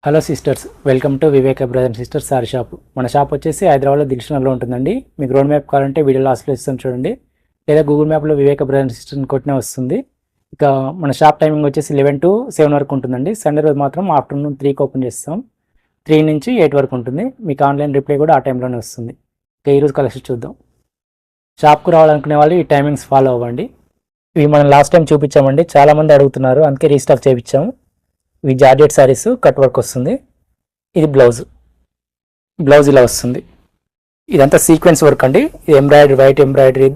Hello sisters, welcome to Viveka brother and sisters sari shop. మన shop వచ్చేసి హైదరాబాద్లో దిల్షుక్నగర్లో ఉంటుందండి. మీకు రోడ్ మ్యాప్ కావాలంటే వీడియో లాస్ట్లో ఇస్తాను చూడండి, లేదా గూగుల్ మ్యాప్లో వివేక బ్రదర్ అండ్ సిస్టర్ని కొట్టినా వస్తుంది. ఇక మన షాప్ టైమింగ్ వచ్చేసి 11 to 7 వరకు ఉంటుందండి. సండే రోజు మాత్రం ఆఫ్టర్నూన్ 3కి ఓపెన్ చేస్తాం. 3 నుంచి 8 వరకు ఉంటుంది. మీకు ఆన్లైన్ రిప్లై కూడా ఆ టైంలోనే వస్తుంది. ఇక ఈరోజు కలెక్షన్ చూద్దాం. షాప్కు రావాలనుకునే వాళ్ళు ఈ టైమింగ్స్ ఫాలో అవ్వండి. ఇవి మనం లాస్ట్ టైం చూపించామండి, చాలామంది అడుగుతున్నారు, అందుకే రీస్టాక్ చేయించాము. ఇవి జార్జెట్ శారీస్, కట్ వర్క్ వస్తుంది. ఇది బ్లౌజ్ ఇలా వస్తుంది. ఇదంతా సీక్వెన్స్ వర్క్ అండి. ఇది ఎంబ్రాయిడరీ, వైట్ ఎంబ్రాయిడరీ.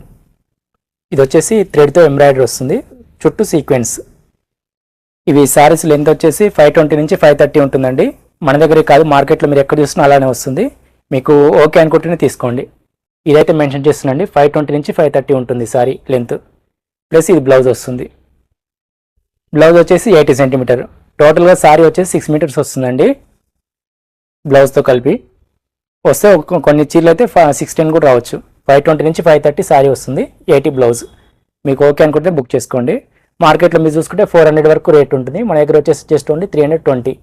ఇది వచ్చేసి థ్రెడ్తో ఎంబ్రాయిడరీ వస్తుంది, చుట్టూ సీక్వెన్స్. ఇవి శారీస్ లెంత్ వచ్చేసి 520 నుంచి 530 ఉంటుందండి. మన దగ్గరే కాదు, మార్కెట్లో మీరు ఎక్కడ చూసినా అలానే వస్తుంది. మీకు ఓకే అనుకుంటేనే తీసుకోండి. ఇదైతే మెన్షన్ చేస్తుందండి, 520 నుంచి 530 ఉంటుంది శారీ లెంత్. ప్లస్ ఇది బ్లౌజ్ వస్తుంది. బ్లౌజ్ వచ్చేసి 80 సెంటీమీటర్. టోటల్గా శారీ వచ్చేసి 6 మీటర్స్ వస్తుందండి బ్లౌజ్తో కలిపి. వస్తే కొన్ని చీరలు అయితే 610 కూడా రావచ్చు. 520 నుంచి 530 శారీ వస్తుంది, 80 బ్లౌజ్. మీకు ఓకే అనుకుంటే బుక్ చేసుకోండి. మార్కెట్లో మీరు చూసుకుంటే 400 వరకు రేట్ ఉంటుంది. మన దగ్గర వచ్చేసి జస్ట్ ఓన్లీ 320.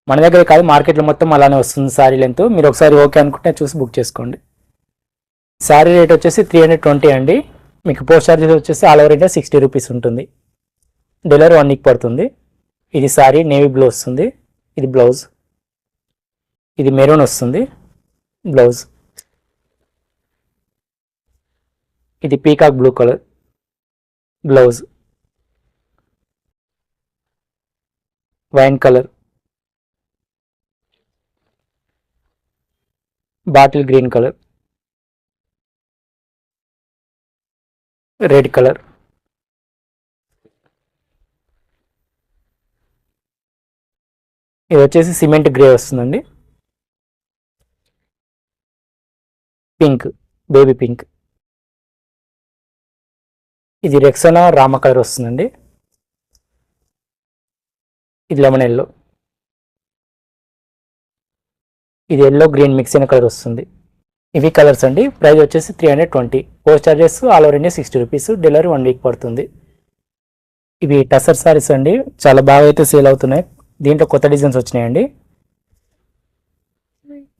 మన దగ్గర కాదు, మార్కెట్లో మొత్తం అలానే వస్తుంది శారీ లెంత్. మీరు ఒకసారి ఓకే అనుకుంటే చూసి బుక్ చేసుకోండి. శారీ రేట్ వచ్చేసి 320 అండి. మీకు పోస్ట్ చార్జెస్ వచ్చేసి ఆల్ ఓవర్ ఇండియా 60 రూపీస్ ఉంటుంది. డెలివరీ 1 వీక్ పడుతుంది. ఇది శారీ నేవీ బ్లూ వస్తుంది. ఇది బ్లౌజ్. ఇది మెరూన్ వస్తుంది బ్లౌజ్. ఇది peacock blue colour blouse. Wine colour, bottle green colour, red colour, ఇది వచ్చేసి సిమెంట్ గ్రే వస్తుందండి. Pink, baby pink. ఇది రెక్సోనా రామ కలర్ వస్తుందండి. ఇది లెమన్ ఎల్లో. ఇది ఎల్లో గ్రీన్ మిక్స్ అయిన కలర్ వస్తుంది. ఇవి కలర్స్ అండి. ప్రైస్ వచ్చేసి 320. Post charges all over India 60 rupees. Delivery 1 week పడుతుంది. ఇవి టసర్ సారీస్ అండి, చాలా బాగా అయితే సేల్ అవుతున్నాయి. దీంట్లో కొత్త డిజైన్స్ వచ్చినాయండి.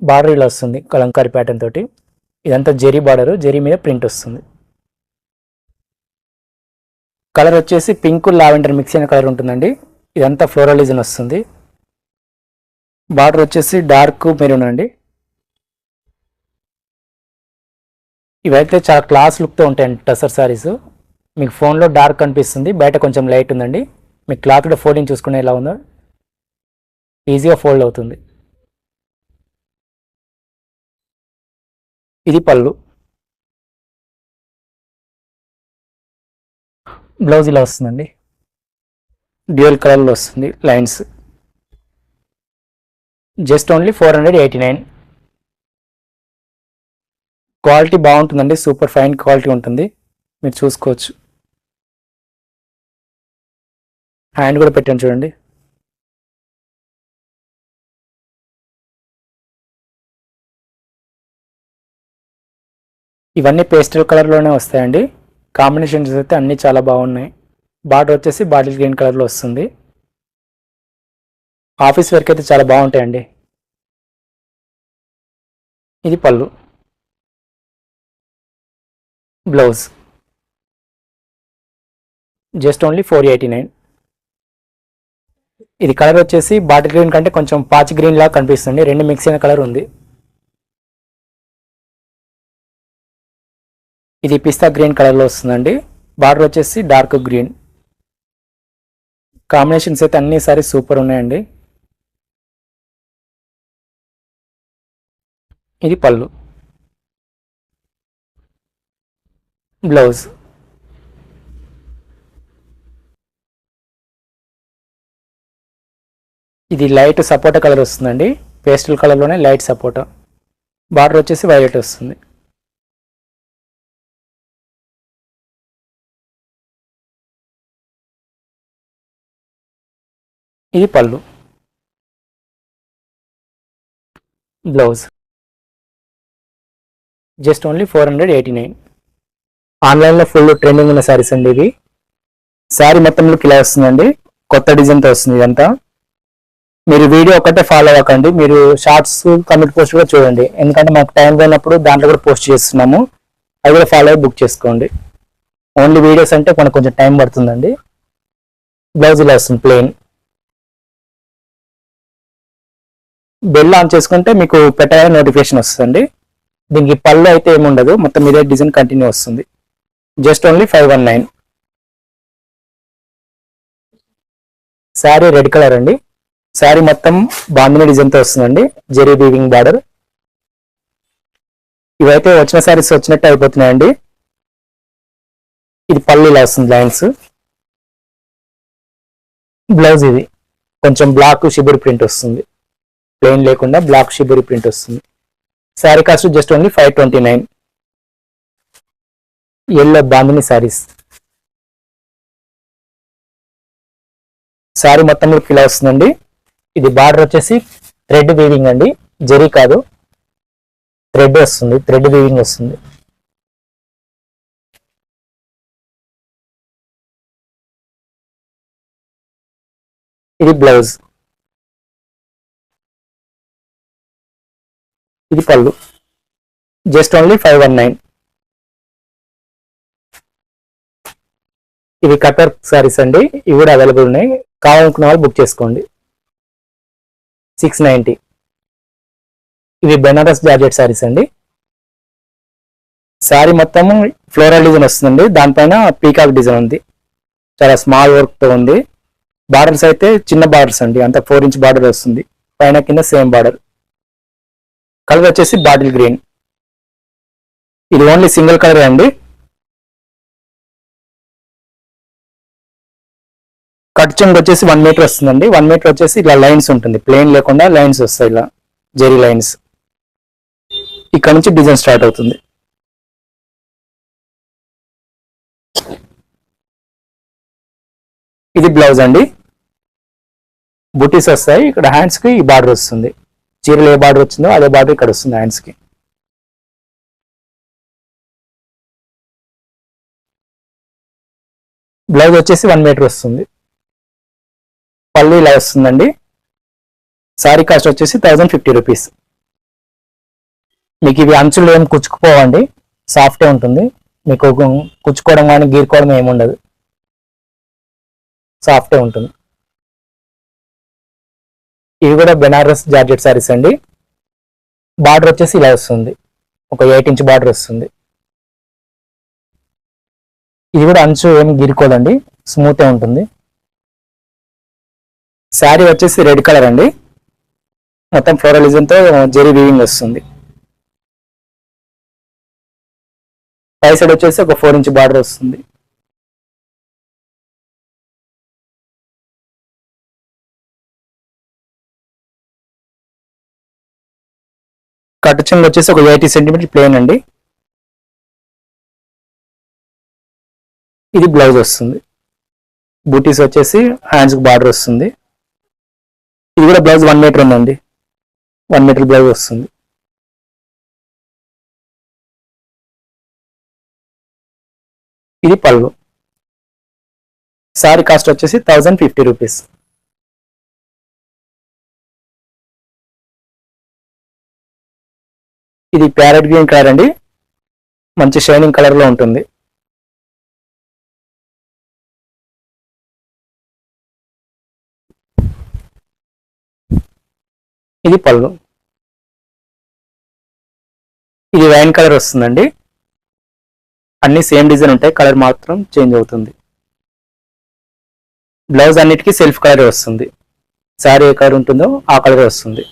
బార్డర్ ఇలా వస్తుంది కలంకారీ ప్యాటర్న్ తోటి. ఇదంతా జెరీ బార్డర్, జెరీ మీద ప్రింట్ వస్తుంది. కలర్ వచ్చేసి పింక్ లావెండర్ మిక్స్ అయిన కలర్ ఉంటుందండి. ఇదంతా ఫ్లోరల్ డిజైన్ వస్తుంది. బార్డర్ వచ్చేసి డార్క్ మెరూన్ అండి. ఇవైతే చాలా క్లాస్ లుక్తో ఉంటాయండి టసర్ సారీస్. మీకు ఫోన్లో డార్క్ కనిపిస్తుంది, బయట కొంచెం లైట్ ఉందండి. మీకు క్లాత్ కూడా ఫోల్డింగ్ చూసుకునే ఎలా ఉందో, ఈజీగా ఫోల్డ్ అవుతుంది. ఇది పళ్ళు. బ్లౌజ్ ఇలా వస్తుందండి, డ్యూయల్ కలర్లో వస్తుంది లైన్స్. Just only 489. క్వాలిటీ బాగుంటుందండి, సూపర్ ఫైన్ క్వాలిటీ ఉంటుంది, మీరు చూసుకోవచ్చు. హ్యాండ్ కూడా పెట్టాను చూడండి. ఇవన్నీ పేస్టల్ కలర్లోనే వస్తాయండి. కాంబినేషన్స్ అయితే అన్నీ చాలా బాగున్నాయి. బార్డర్ వచ్చేసి బాటిల్ గ్రీన్ కలర్లో వస్తుంది. ఆఫీస్ వర్క్ అయితే చాలా బాగుంటాయండి. ఇది పళ్ళు, బ్లౌజ్. Just only 489. ఇది కలర్ వచ్చేసి బాటిల్ గ్రీన్ కంటే కొంచెం పాచి గ్రీన్ లాగా కనిపిస్తుంది, రెండు మిక్స్ అయిన కలర్ ఉంది. ఇది పిస్తా గ్రీన్ కలర్లో వస్తుందండి. బార్డర్ వచ్చేసి డార్క్ గ్రీన్. కాంబినేషన్స్ అయితే అన్ని సారీ సూపర్ ఉన్నాయండి. ఇది పళ్ళు, బ్లౌజ్. ఇది లైట్ సపోటా కలర్ వస్తుందండి, పేస్టల్ కలర్లోనే లైట్ సపోటా. బార్డర్ వచ్చేసి వైలెట్ వస్తుంది. ఇది పళ్ళు, బ్లౌజ్. Just only 489. ఆన్లైన్లో ఫుల్ ట్రెండింగ్ ఉన్న శారీస్ అండి ఇవి. శారీ మొత్తంలోకి ఇలా వస్తుందండి, కొత్త డిజైన్తో వస్తుంది ఇదంతా. మీరు వీడియో ఒకటే ఫాలో అవ్వకండి, మీరు షార్ట్స్ కమిట్ పోస్ట్ కూడా చూడండి, ఎందుకంటే మాకు టైం పోయినప్పుడు దాంట్లో కూడా పోస్ట్ చేస్తున్నాము, అది కూడా ఫాలో అయ్యి బుక్ చేసుకోండి. ఓన్లీ వీడియోస్ అంటే మనకు కొంచెం టైం పడుతుందండి. బ్లౌజ్ ఇలా వస్తుంది ప్లెయిన్. బెల్ ఆన్ చేసుకుంటే మీకు పెట్టగానే నోటిఫికేషన్ వస్తుందండి. దీనికి పళ్ళు అయితే ఏముండదు, మొత్తం ఇదే డిజైన్ కంటిన్యూ వస్తుంది. Just only 519. Sari red colour అండి. శారీ మొత్తం బాందిని డిజైన్తో వస్తుందండి, జెరీ వీవింగ్ బార్డర్. ఇవైతే వచ్చిన శారీస్ వచ్చినట్టు అయిపోతున్నాయండి. ఇది పళ్ళు ఇలా వస్తుంది లైన్స్. బ్లౌజ్ ఇది కొంచెం బ్లాక్ షిబురి ప్రింట్ వస్తుంది, ప్లెయిన్ లేకుండా బ్లాక్ షిబురి ప్రింట్ వస్తుంది. Sari cost just only 529. Yellow bandhani saris. Sari మొత్తం ఇలా వస్తుందండి. ఇది బార్డర్ వచ్చేసి థ్రెడ్ వీవింగ్ అండి, జరీ కాదు, థ్రెడ్ వస్తుంది, థ్రెడ్ వీవింగ్ వస్తుంది. ఇది బ్లౌజ్, ఇది పళ్ళు. Just only 519. ఇవి కట్ వర్క్ శారీస్ అండి, ఇవి కూడా అవైలబుల్ ఉన్నాయి, కావాలనుకున్న వాళ్ళు బుక్ చేసుకోండి. 690. ఇవి బెనారస్ జార్జెట్ శారీస్ అండి. శారీ మొత్తం ఫ్లోరల్ డిజైన్ వస్తుందండి, దానిపైన పీకాక్ డిజైన్ ఉంది, చాలా స్మాల్ వర్క్ తో ఉంది. బార్డర్స్ అయితే చిన్న బార్డర్స్ అండి, అంత 4 ఇంచ్ బార్డర్ వస్తుంది, పైన కింద సేమ్ బార్డర్. కలర్ వచ్చేసి బాటిల్ గ్రీన్. ఇది ఓన్లీ సింగిల్ కలర్ అండి. కట్ చెంగ్ వచ్చేసి 1 మీటర్ వస్తుందండి. 1 మీటర్ వచ్చేసి ఇలా లైన్స్ ఉంటుంది, ప్లెయిన్ లేకుండా లైన్స్ వస్తాయి, ఇలా జెరీ లైన్స్. ఇక్కడ నుంచి డిజైన్ స్టార్ట్ అవుతుంది. ఇది బ్లౌజ్ అండి, బుటీస్ వస్తాయి, ఇక్కడ హ్యాండ్స్ కి ఈ బార్డర్ వస్తుంది, చీరలు ఏ బార్డర్ వచ్చిందో అదే బార్డర్ ఇక్కడ వస్తుంది హ్యాండ్స్ కి. బ్లౌజ్ వచ్చేసి 1 మీటర్ వస్తుంది, పళ్ళు ఇలా వస్తుందండి. శారీ కాస్ట్ వచ్చేసి 1050 రూపీస్. మీకు ఇవి అంచులు ఏం కుచ్చుకుపోవండి, సాఫ్టే ఉంటుంది, మీకు కుచ్చుకోవడం కానీ గీరుకోవడం ఏమి ఉండదు, సాఫ్టే ఉంటుంది. ఇవి కూడా బెనారస్ జార్జెట్ శారీస్ అండి. బార్డర్ వచ్చేసి ఇలా వస్తుంది, ఒక 8 ఇంచ్ బార్డర్ వస్తుంది. ఇది కూడా అంచు ఏమి గిరుకోదండి, స్మూతే ఉంటుంది. శారీ వచ్చేసి రెడ్ కలర్ అండి, మొత్తం ఫ్లోరలిజంతో జెరీ వీవింగ్ వస్తుంది. పై సైడ్ వచ్చేసి ఒక 4 ఇంచ్ బార్డర్ వస్తుంది. కట్ చెంగు వచ్చేసి ఒక 80 సెంటీమీటర్ ప్లేన్ అండి. ఇది బ్లౌజ్ వస్తుంది, బూటీస్ వచ్చేసి హ్యాండ్స్ కి బార్డర్ వస్తుంది. ఇది కూడా బ్లౌజ్ 1 మీటర్ ఉందండి, 1 మీటర్ బ్లౌజ్ వస్తుంది. ఇది పళ్ళు. శారీ కాస్ట్ వచ్చేసి 1050 రూపీస్. ఇది ప్యారెట్ గ్రీన్ కలర్ అండి, మంచి షైనింగ్ కలర్ లో ఉంటుంది. ఇది పళ్ళు. ఇది వైన్ కలర్ వస్తుందండి, అన్ని సేమ్ డిజైన్ ఉంటాయి, కలర్ మాత్రం చేంజ్ అవుతుంది. బ్లౌజ్ అన్నిటికీ సెల్ఫ్ కలర్ వస్తుంది, శారీ ఏ కలర్ ఉంటుందో ఆ కలర్ వస్తుంది.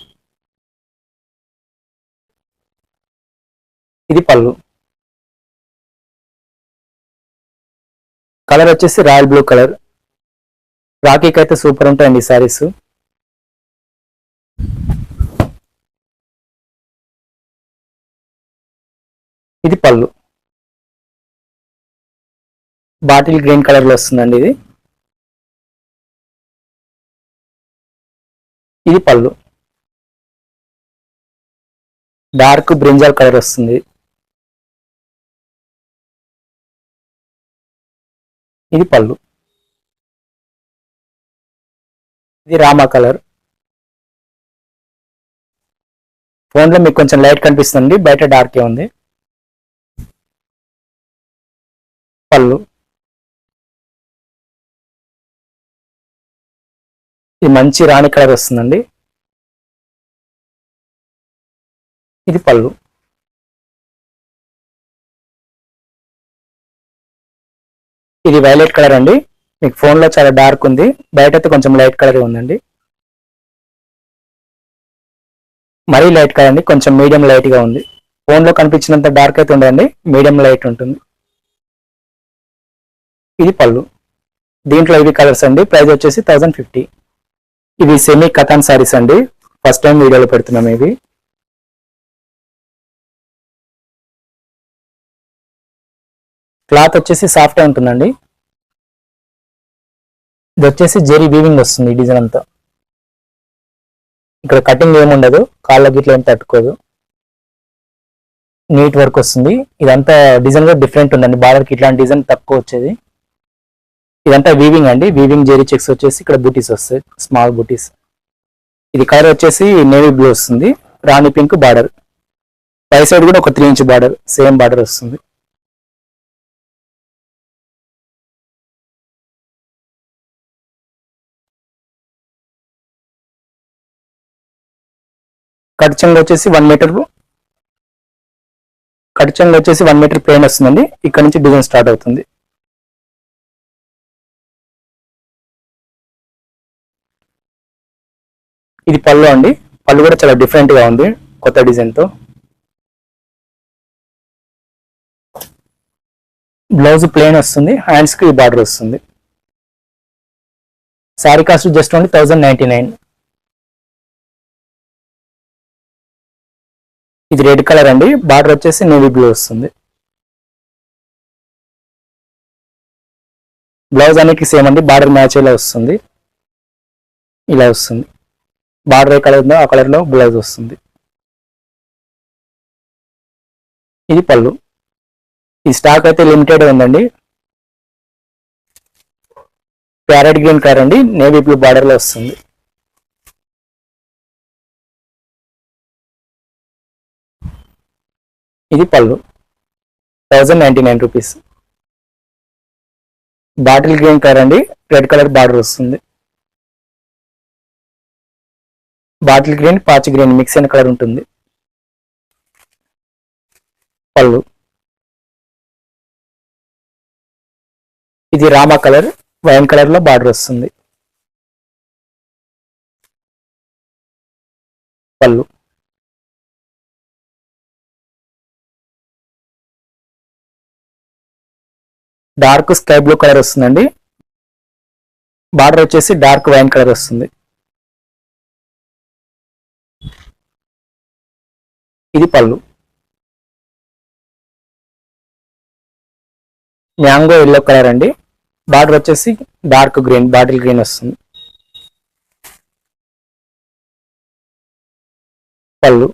ఇది పళ్ళు. కలర్ వచ్చేసి రాయల్ బ్లూ కలర్, రాఖీకి అయితే సూపర్ ఉంటాయండి ఈ శారీస్. ఇది పళ్ళు, బాటిల్ గ్రీన్ కలర్ లో వస్తుందండి ఇది. ఇది పళ్ళు, డార్క్ బ్రింజాల్ కలర్ వస్తుంది. ఇది పళ్ళు. ఇది రామా కలర్, ఫోన్లో మీకు కొంచెం లైట్ కనిపిస్తుంది, బయట డార్కే ఉంది. పళ్ళు ఇది మంచి రాణి కలర్ వస్తుందండి. ఇది పళ్ళు. ఇది వైలెట్ కలర్ అండి. మీకు ఫోన్లో చాలా డార్క్ ఉంది, బయట అయితే కొంచెం లైట్ కలర్ ఉందండి. మరీ లైట్ కదండి, కొంచెం మీడియం లైట్గా ఉంది. ఫోన్లో కనిపించినంత డార్క్ అయితే ఉండదండి, మీడియం లైట్ ఉంటుంది. ఇది పళ్ళు. దీంట్లో ఇవి కలర్స్ అండి. ప్రైస్ వచ్చేసి 1050. ఇవి సెమీ కథాన్ సారీస్ అండి, ఫస్ట్ టైం వీడియోలో పెడుతున్నాం. ఇవి క్లాత్ వచ్చేసి సాఫ్ట్గా ఉంటుందండి. ఇది వచ్చేసి జెరీ వీవింగ్ వస్తుంది. ఈ డిజైన్ అంతా ఇక్కడ కటింగ్ ఏమి ఉండదు, కాళ్ళకి ఇట్లా ఏం తట్టుకోదు, నీట్ వర్క్ వస్తుంది. ఇదంతా డిజైన్ కూడా డిఫరెంట్ ఉందండి, బార్డర్కి ఇట్లాంటి డిజైన్ తక్కువ వచ్చేది. ఇదంతా వీవింగ్ అండి, వీవింగ్ జెరీ చెక్స్ వచ్చేసి ఇక్కడ బూటీస్ వస్తాయి, స్మాల్ బూటీస్. ఇది కలర్ వచ్చేసి నేవీ బ్లూ వస్తుంది, రాణి పింక్ బార్డర్. పై సైడ్ కూడా ఒక 3 ఇంచ్ బార్డర్, సేమ్ బార్డర్ వస్తుంది. కట్ చెంగు వచ్చేసి 1 మీటర్, కట్ చెంగు వచ్చేసి 1 మీటర్ ప్లేన్ వస్తుందండి. ఇక్కడ నుంచి డిజైన్ స్టార్ట్ అవుతుంది. ఇది పళ్ళు అండి. పళ్ళు కూడా చాలా డిఫరెంట్ గా ఉంది, కొత్త డిజైన్ తో. బ్లౌజ్ ప్లేన్ వస్తుంది, హ్యాండ్స్ కి బార్డర్ వస్తుంది. Sari cost just only 1099. ఇది రెడ్ కలర్ అండి, బార్డర్ వచ్చేసి నేవీ బ్లూ వస్తుంది. బ్లౌజ్ అన్నిటికీ సేమ్ అండి, బార్డర్ మ్యాచ్ ఇలా వస్తుంది, ఇలా వస్తుంది. బార్డర్ ఏ కలర్ ఉందో ఆ కలర్ లో బ్లౌజ్ వస్తుంది. ఇది పళ్ళు. ఈ స్టాక్ అయితే లిమిటెడ్ ఉందండి. ప్యారెట్ గ్రీన్ కలర్ అండి, నేవీ బ్లూ బార్డర్ లో వస్తుంది. ఇది పళ్ళు, 1099 రూపీస్. బాటిల్ గ్రీన్ కలర్ అండి, రెడ్ కలర్ బార్డర్ వస్తుంది. బాటిల్ గ్రీన్ పాచి గ్రీన్ మిక్స్ అయిన కలర్ ఉంటుంది. పళ్ళు. ఇది రామా కలర్, వైన్ కలర్ లో బార్డర్ వస్తుంది. పళ్ళు. డార్క్ స్కై బ్లూ కలర్ వస్తుందండి, బార్డర్ వచ్చేసి డార్క్ వైన్ కలర్ వస్తుంది. ఇది పళ్ళు. మ్యాంగో ఎల్లో కలర్ అండి, బార్డర్ వచ్చేసి డార్క్ గ్రీన్ బాటిల్ గ్రీన్ వస్తుంది. పళ్ళు.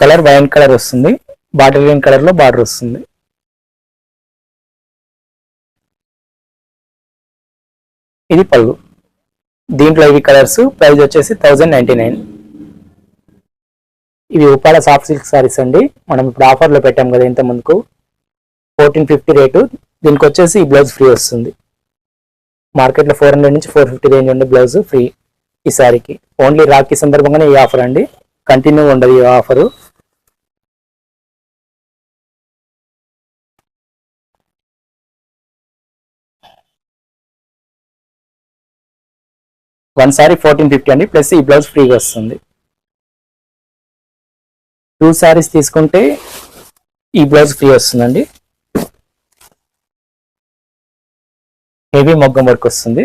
కలర్ వైన్ కలర్ వస్తుంది, బాటిల్ గ్రీన్ కలర్ లో బార్డర్ వస్తుంది. ఇది పళ్ళు. దీంట్లో ఇవి కలర్స్. ప్రైస్ వచ్చేసి 1099. ఇవి ఉప్పాడ సాఫ్ట్ సిల్క్ సారీస్ అండి, మనం ఇప్పుడు ఆఫర్లో పెట్టాం కదా ఇంత ముందుకు, 1450 రేటు. దీనికి వచ్చేసి ఈ బ్లౌజ్ ఫ్రీ వస్తుంది. మార్కెట్లో 400 నుంచి 450 రేంజ్ ఉండే బ్లౌజ్ ఫ్రీ ఈ సారీకి. ఓన్లీ రాఖీ సందర్భంగానే ఈ ఆఫర్ అండి, కంటిన్యూ ఉండదు ఈ ఆఫరు. వన్ సారీ 1450 అండి, ప్లస్ ఈ బ్లౌజ్ ఫ్రీగా వస్తుంది. 2 సారీస్ తీసుకుంటే ఈ బ్లౌజ్ ఫ్రీ వస్తుందండి. హెవీ మొగ్గం వర్క్ వస్తుంది.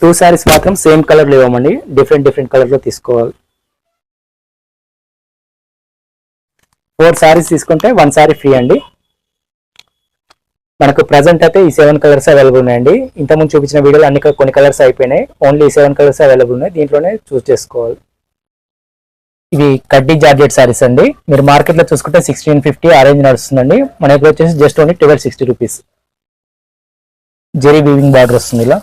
2 సారీస్ మాత్రం సేమ్ కలర్లో ఇవ్వమండి, డిఫరెంట్ కలర్లో తీసుకోవాలి. 4 సారీస్ తీసుకుంటే 1 సారీ ఫ్రీ అండి. మనకు ప్రజెంట్ అయితే ఈ 7 కలర్స్ అవైలబుల్ ఉన్నాయండి. ఇంతకుముందు చూపించిన వీడియోలో అన్ని కొన్ని కలర్స్ అయిపోయినాయి, ఓన్లీ 7 కలర్స్ అవైలబుల్ ఉన్నాయి. దీంట్లోనే చూస్ చేసుకోవాలి. ఇవి కడ్డీ జార్జెట్ సారీస్ అండి. మీరు మార్కెట్లో చూసుకుంటే 1650 ఆ రేంజ్ నడుస్తుందండి. మన దగ్గర వచ్చేసి just only 1260 rupees. Zari weaving border వస్తుంది ఇలా,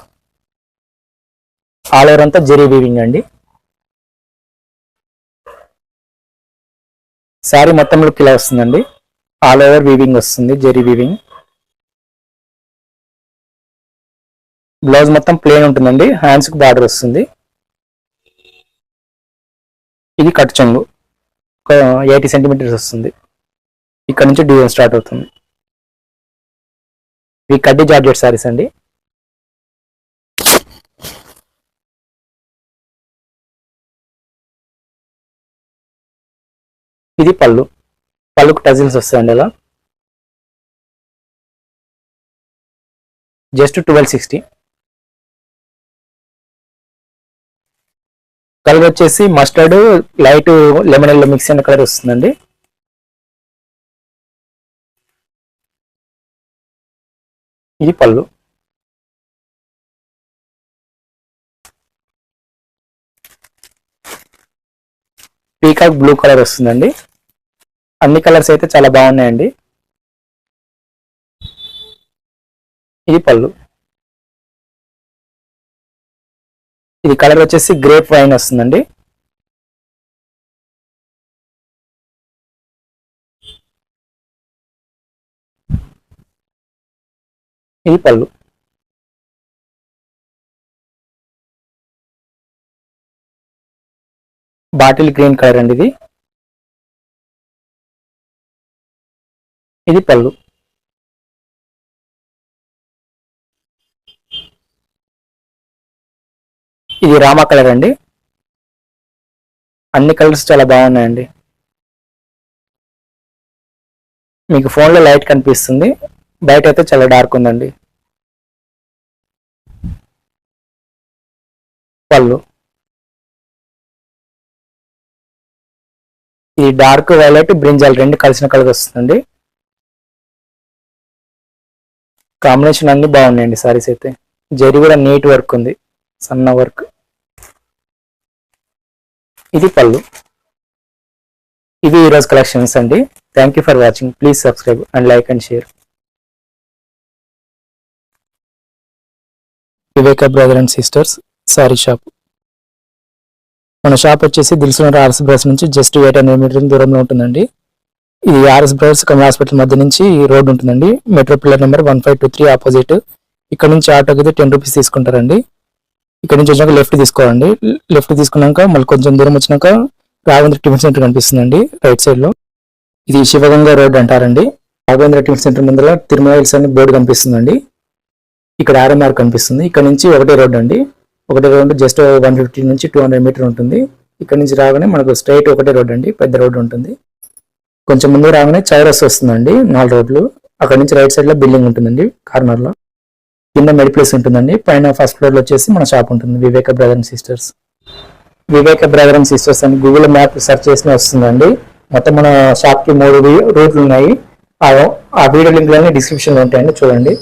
ఆల్ ఓవర్ అంతా జెరీ వీవింగ్ అండి. శారీ మొత్తంలోకి ఇలా వస్తుందండి, ఆల్ ఓవర్ వీవింగ్ వస్తుంది, జెరీ వీవింగ్. బ్లౌజ్ మొత్తం ప్లేన్ ఉంటుందండి, హ్యాండ్స్కి బార్డర్ వస్తుంది. ఇది కట్ చెంగు, ఒక 80 సెంటీమీటర్స్ వస్తుంది. ఇక్కడ నుంచి డిజైన్ స్టార్ట్ అవుతుంది. ఇవి కడ్డీ జార్జెట్ సారీస్ అండి. ఇది పళ్ళు, పళ్ళుకు టజిల్స్ వస్తాయండి ఇలా. జస్ట్ 1260. కలర్ వచ్చేసి mustard light lemon yellow mix అయిన కలర్ వస్తుందండి. ఇది పళ్ళు. పీకాక్ బ్లూ కలర్ వస్తుందండి. అన్ని కలర్స్ అయితే చాలా బాగున్నాయండి. ఇది పళ్ళు. ఇది కలర్ వచ్చేసి గ్రేప్ వైన్ వస్తుందండి. ఇది పళ్ళు. బాటిల్ గ్రీన్ కలర్ అండి ఇది. ఇది పళ్ళు. ఇది రామా కలర్ అండి. అన్ని కలర్స్ చాలా బాగున్నాయండి. మీకు ఫోన్లో లైట్ కనిపిస్తుంది, బయట అయితే చాలా డార్క్ ఉందండి. పళ్ళు. ఈ డార్క్ వైలెట్ బ్రింజాల్ రెండు కలిసిన కలర్ వస్తుందండి. కాంబినేషన్ అన్ని బాగున్నాయండి సారీస్ అయితే. జరీ కూడా నీట్ వర్క్ ఉంది, సన్న వర్క్. ఇది పళ్ళు. ఇది ఈరోజు కలెక్షన్స్ అండి. Thank you for watching. Please subscribe and like and share. Viveka brother and sisters sari shop. మన షాప్ వచ్చేసి దిల్సునగర్ ఆర్ఎస్ బ్రదర్స్ నుంచి జస్ట్ 800 మీటర్ల దూరంలో ఉంటుందండి. ఇది ఆర్ఎస్ బ్రదర్స్ కమల్ హాస్పిటల్ మధ్య నుంచి రోడ్ ఉంటుందండి. Metro pillar number 1523 opposite. ఇక్కడ నుంచి ఆటోకి అయితే 10 రూపీస్ తీసుకుంటారండి. ఇక్కడ నుంచి వచ్చాక లెఫ్ట్ తీసుకోవాలండి. లెఫ్ట్ తీసుకున్నాక మళ్ళీ కొంచెం దూరం వచ్చినాక రాఘవేంద్ర టిఫిన్ సెంటర్ కనిపిస్తుందండి రైట్ సైడ్ లో. ఇది శివగంగా రోడ్ అంటారండి. రాఘవేంద్ర టిఫిన్ సెంటర్ ముందర తిరుమల హిల్స్ అని బోర్డు కనిపిస్తుందండి. ఇక్కడ ఆర్ఎంఆర్ కనిపిస్తుంది. ఇక్కడ నుంచి ఒకటే రోడ్ అండి. ఒకటే రోడ్ జస్ట్ 150 నుంచి 200 మీటర్ ఉంటుంది. ఇక్కడ నుంచి రాగానే మనకు స్ట్రైట్ ఒకటే రోడ్ అండి, పెద్ద రోడ్ ఉంటుంది. కొంచెం ముందు రాగానే చౌరస్ వస్తుందండి, 4 రోడ్లు. అక్కడ నుంచి రైట్ సైడ్ లో బిల్డింగ్ ఉంటుందండి కార్నర్ లో. కింద మెడి ప్లేస్ ఉంటుందండి. పైన ఫస్ట్ ఫ్లోర్ లో వచ్చేసి మన షాప్ ఉంటుంది, Viveka brother and sisters. Viveka brother and sisters అని గూగుల్ మ్యాప్ సెర్చ్ చేసిన వస్తుందండి. మొత్తం మన షాప్ కి 3 రూట్లు ఉన్నాయి. ఆ వీడియో లింక్ లోనే డిస్క్రిప్షన్ లో ఉంటాయండి, చూడండి.